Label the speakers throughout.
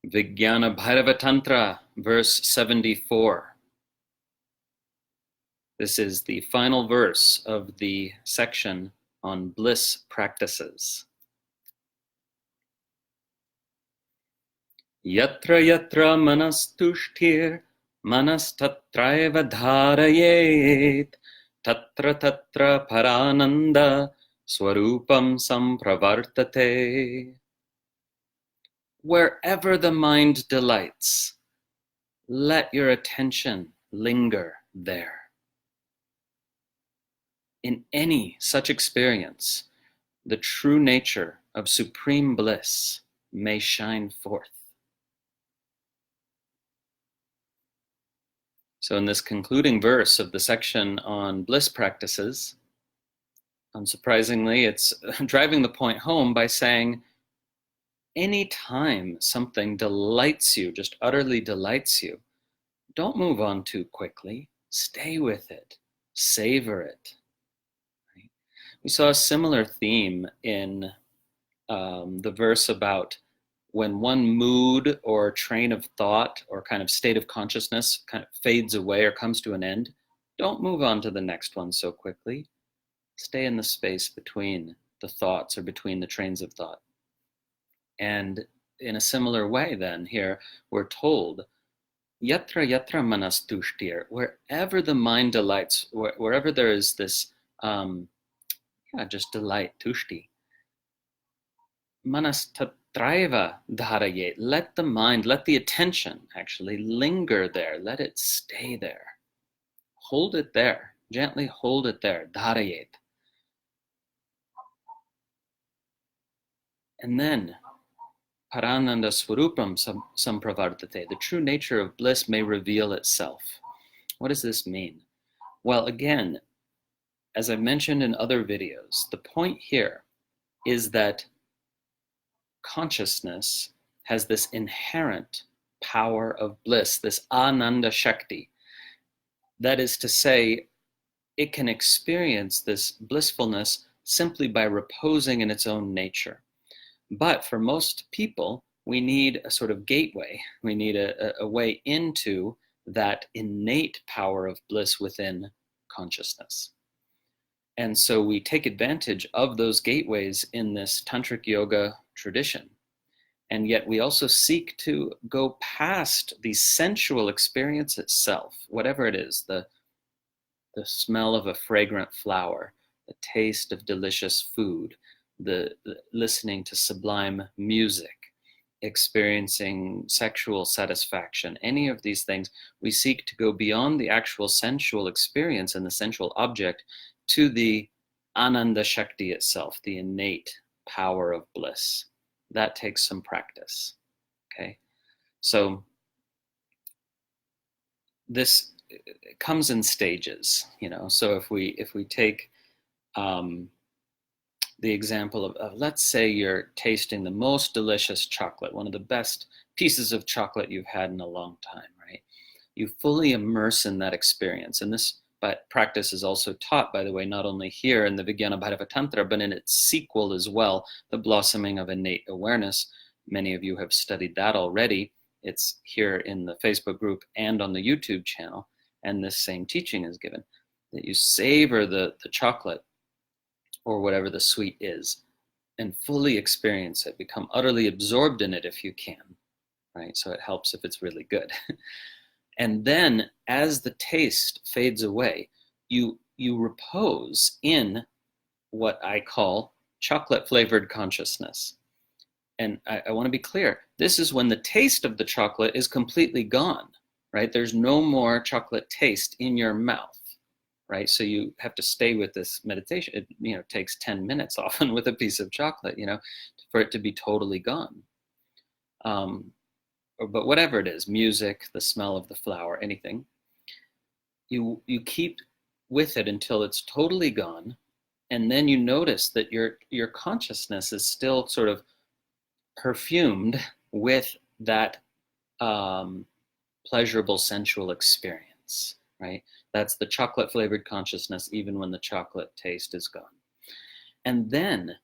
Speaker 1: Vijñāna-bhairava-tantra, verse 74. This is the final verse of the section on bliss practices. Yatra yatra manas tuṣṭir, manas tatraiva dhārayet, tatra parānanda-svarūpaṃ saṃpravartate. Wherever the mind delights, let your attention linger there. In any such experience, the true nature of supreme bliss may shine forth. So in this concluding verse of the section on bliss practices, unsurprisingly, it's driving the point home by saying, anytime something delights you, just utterly delights you, don't move on too quickly. Stay with it. Savor it. Right? We saw a similar theme in the verse about when one mood or train of thought or kind of state of consciousness kind of fades away or comes to an end, don't move on to the next one so quickly. Stay in the space between the thoughts or between the trains of thought. And in a similar way then, here we're told, yatra yatra manas tuṣṭir, wherever the mind delights, wherever there is this, just delight, tuṣṭi. Manas tatraiva dhārayet, let the mind, let the attention actually linger there, let it stay there. Hold it there, gently hold it there, dhārayet. And then, parānanda-svarūpaṃ saṃpravartate, the true nature of bliss may reveal itself. What does this mean? Well, again, as I mentioned in other videos, the point here is that consciousness has this inherent power of bliss, this ananda shakti. That is to say, it can experience this blissfulness simply by reposing in its own nature. But for most people, we need a sort of gateway. We need a way into that innate power of bliss within consciousness. And so we take advantage of those gateways in this tantric yoga tradition. And yet we also seek to go past the sensual experience itself, whatever it is, the smell of a fragrant flower, the taste of delicious food, the listening to sublime music, experiencing sexual satisfaction, any of these things, we seek to go beyond the actual sensual experience and the sensual object to the ananda shakti itself, the innate power of bliss. That takes some practice, okay? So this comes in stages, so if we take the example of, let's say you're tasting the most delicious chocolate, one of the best pieces of chocolate you've had in a long time, right? You fully immerse in that experience. And this practice is also taught, by the way, not only here in the Vijñāna-bhairava-tantra, but in its sequel as well, the blossoming of innate awareness. Many of you have studied that already. It's here in the Facebook group and on the YouTube channel. And this same teaching is given, that you savor the chocolate or whatever the sweet is, and fully experience it, become utterly absorbed in it if you can, right? So it helps if it's really good. And then as the taste fades away, you repose in what I call chocolate-flavored consciousness. And I want to be clear, this is when the taste of the chocolate is completely gone, right? There's no more chocolate taste in your mouth. Right, so you have to stay with this meditation. It takes 10 minutes often with a piece of chocolate, for it to be totally gone. But whatever it is, music, the smell of the flower, anything, you keep with it until it's totally gone, and then you notice that your consciousness is still sort of perfumed with that pleasurable sensual experience, right? That's the chocolate-flavored consciousness, even when the chocolate taste is gone. And then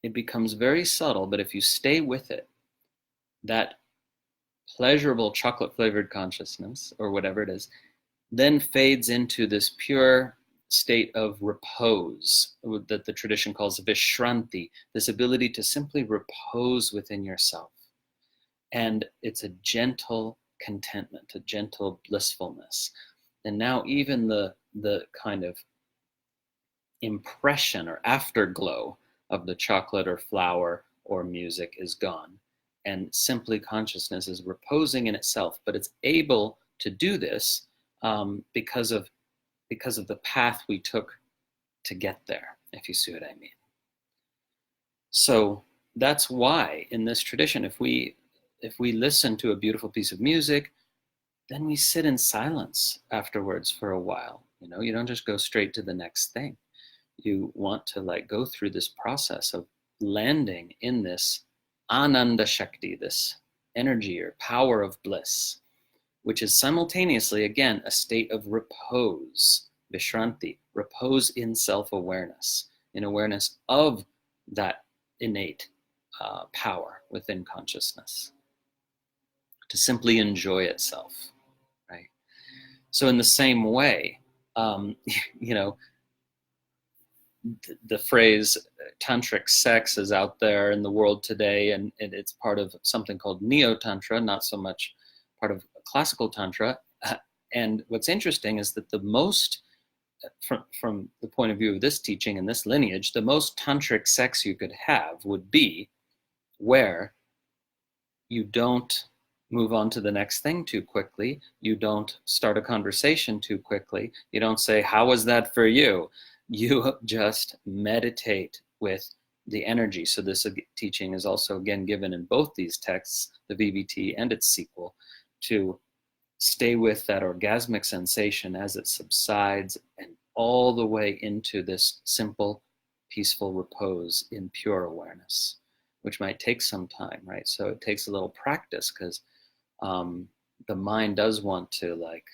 Speaker 1: it becomes very subtle, but if you stay with it, that pleasurable chocolate-flavored consciousness, or whatever it is, then fades into this pure state of repose that the tradition calls vishranti, this ability to simply repose within yourself. And it's a gentle contentment, a gentle blissfulness. And now even the kind of impression or afterglow of the chocolate or flower or music is gone. And simply consciousness is reposing in itself, but it's able to do this because of the path we took to get there, if you see what I mean. So that's why in this tradition, if we listen to a beautiful piece of music, then we sit in silence afterwards for a while. You know, you don't just go straight to the next thing. You want to like go through this process of landing in this ananda shakti, this energy or power of bliss, which is simultaneously, again, a state of repose, vishranti, repose in self-awareness, in awareness of that innate power within consciousness, to simply enjoy itself, right? So in the same way, you know, the phrase tantric sex is out there in the world today, and it's part of something called neo-tantra, not so much part of classical tantra. And what's interesting is that the most, from the point of view of this teaching and this lineage, the most tantric sex you could have would be where you don't move on to the next thing too quickly, you don't start a conversation too quickly, you don't say, how was that for you? You just meditate with the energy. So this teaching is also again given in both these texts, the VBT and its sequel, to stay with that orgasmic sensation as it subsides and all the way into this simple, peaceful repose in pure awareness, which might take some time, right? So it takes a little practice because the mind does want to, like,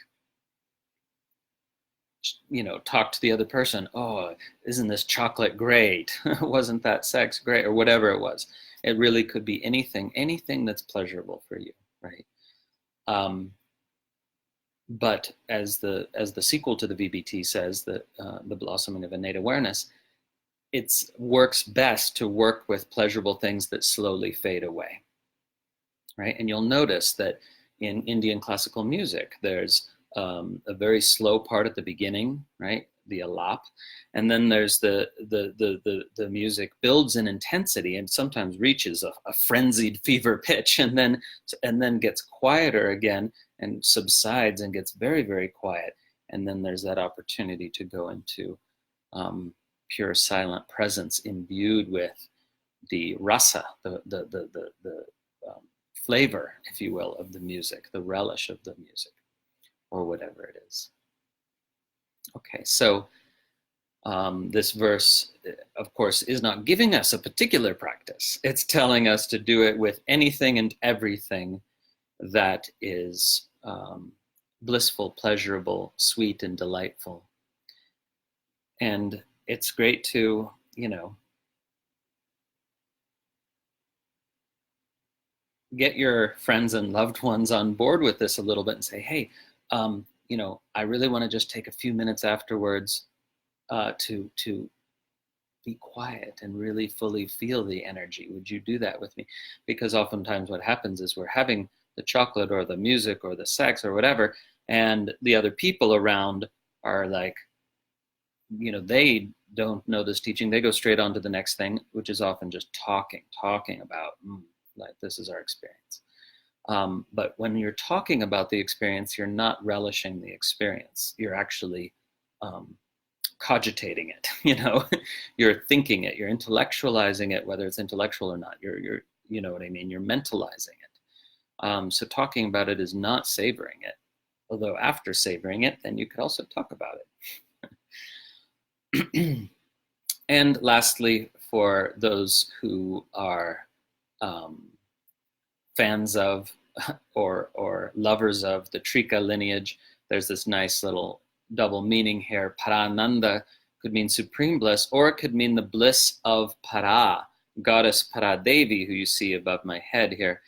Speaker 1: you know, talk to the other person. Oh, isn't this chocolate great? Wasn't that sex great? Or whatever it was. It really could be anything that's pleasurable for you, right? But as the sequel to the VBT says, that the blossoming of innate awareness, it works best to work with pleasurable things that slowly fade away, right? And you'll notice that in Indian classical music, there's a very slow part at the beginning, right? The alap, and then there's the music builds in intensity and sometimes reaches a frenzied fever pitch, and then gets quieter again and subsides and gets very, very quiet, and then there's that opportunity to go into pure silent presence imbued with the rasa, the flavor, if you will, of the music, the relish of the music, or whatever it is. Okay, so this verse, of course, is not giving us a particular practice. It's telling us to do it with anything and everything that is blissful, pleasurable, sweet, and delightful. And it's great to, you know, get your friends and loved ones on board with this a little bit and say, hey, you know, I really want to just take a few minutes afterwards to be quiet and really fully feel the energy. Would you do that with me? Because oftentimes what happens is we're having the chocolate or the music or the sex or whatever, and the other people around are like, you know, they don't know this teaching. They go straight on to the next thing, which is often just talking about, like, this is our experience. But when you're talking about the experience, you're not relishing the experience. You're actually cogitating it, you know, you're thinking it, you're intellectualizing it, whether it's intellectual or not. You're you know what I mean? You're mentalizing it. So talking about it is not savoring it. Although after savoring it, then you could also talk about it. And lastly, for those who are fans of or lovers of the Trika lineage, there's this nice little double meaning here. Parānanda could mean supreme bliss, or it could mean the bliss of Parā, goddess Parā Devi, who you see above my head here.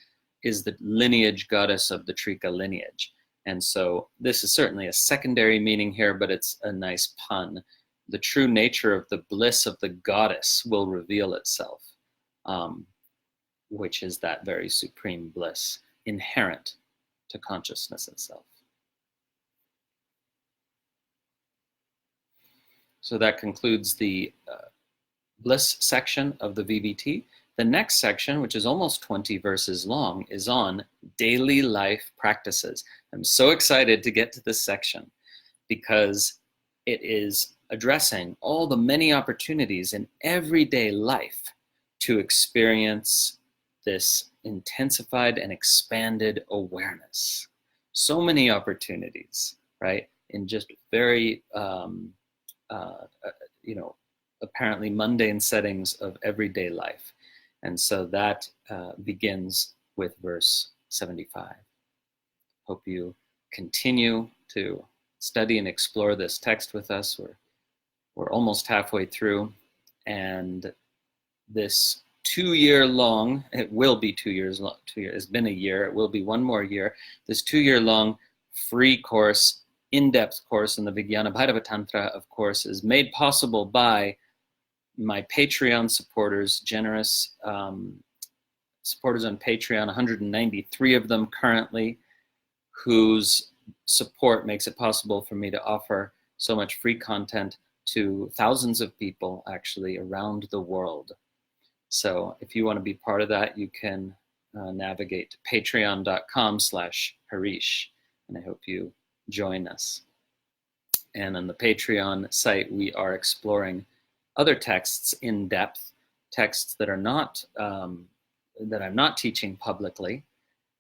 Speaker 1: is the lineage goddess of the Trika lineage. And so this is certainly a secondary meaning here, but it's a nice pun. The true nature of the bliss of the goddess will reveal itself, which is that very supreme bliss inherent to consciousness itself. So that concludes the bliss section of the VBT. The next section, which is almost 20 verses long, is on daily life practices. I'm so excited to get to this section because it is addressing all the many opportunities in everyday life to experience this intensified and expanded awareness. So many opportunities, right? In just very, apparently mundane settings of everyday life. And so that begins with verse 75. Hope you continue to study and explore this text with us. We're almost halfway through, and this 2-year long, it will be 2 years long, 2 years, it's been a year, it will be 1 more year, this 2-year long free course, in-depth course in the Vijñāna-bhairava-tantra, of course, is made possible by my Patreon supporters, generous supporters on Patreon, 193 of them currently, whose support makes it possible for me to offer so much free content to thousands of people actually around the world. So if you want to be part of that, you can navigate to patreon.com/Harish, and I hope you join us. And on the Patreon site, we are exploring other texts in depth, texts that are not that I'm not teaching publicly.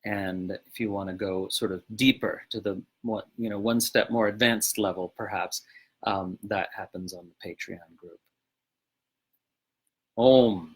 Speaker 1: And if you want to go sort of deeper to the one step more advanced level, perhaps that happens on the Patreon group. Om.